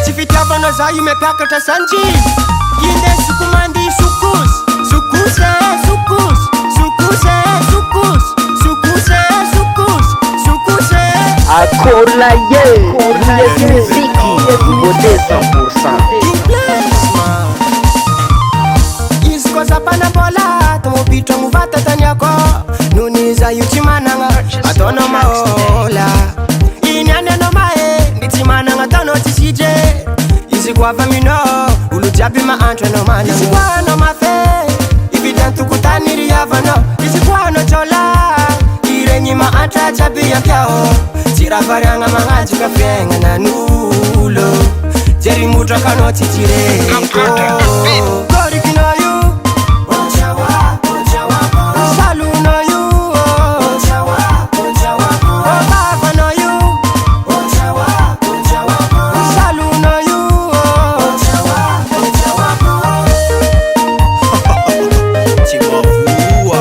Tifitiavana za io mipiakatra sanji inde sukumandi sukus sukuse sukus sukuse sukus sukuse sukus sukuse Akola ye muziki Bote 100%. Isko zapana bola Tumupito muvata tanyako Nuniza yuchimananga Atono maola Inyane no mae Nitimananga tono tisije Isi kwa famino Ulu jabi ma antre no mano Isi kwa no mafe Ibidentu kutaniri yavano Isi kwa no chola Irenyi ma antre jabi ya piao Tira varianga mangaji kafenga na nulo Jeri mutra kano titire Gori kino yu Ochawa, ochawa Salu no yu Ochawa, ochawa Baba no yu Ochawa, ochawa Salu no yu Ochawa, ochawa Chimafua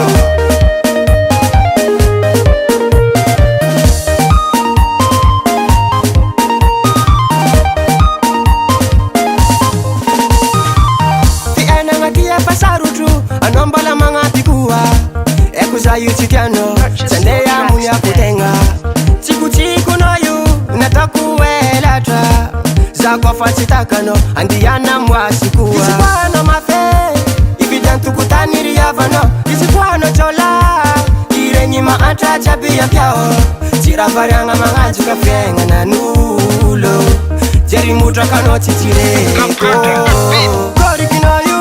Anombala manga pikua Ekuza yutikiano Chande ya munya kutenga Chiku chiku no yu Natakuwe tra Zakwa fasitakano Andiana mwasikuwa Isikwano mafe Ibidentu kutaniri yavano Isikwano chola Irenyi maantra chabi ya piao Tira varianga mangaji kafenga na nulo Jeri mutra kano titire Gori kino yu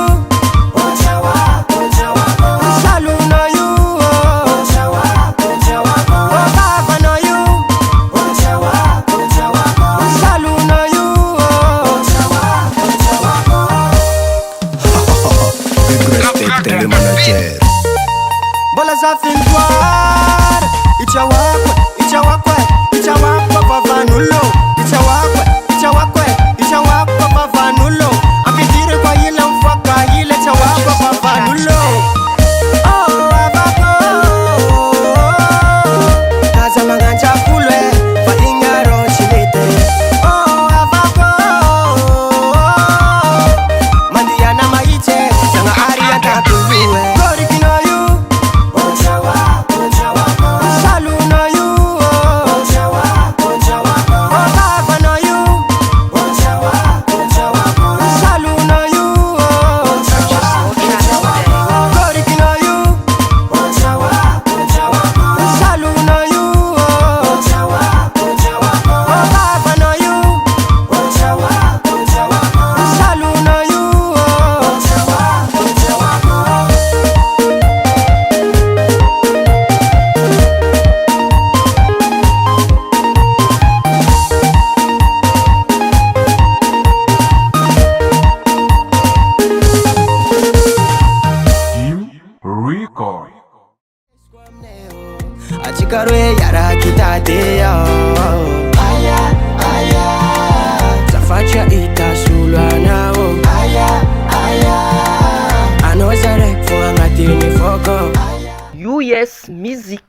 Bola za fintoir Ichawakwe, ichawakwe, ichawakwe pavanulo Ichawakwe, ichawakwe, ichawakwe pavanulo Apitire kwa hile mfaka hile chawakwe pavanulo Oh, avako Kaza manganja kulwe Fa ingaro chilete Oh, avako Mandiana maiche Sanga aria takuwe Gori kino yu Achikarwe yara kitadea Aya, aya Zafacha itasulwa nao Aya, aya Anozarek fo angatini foko US Music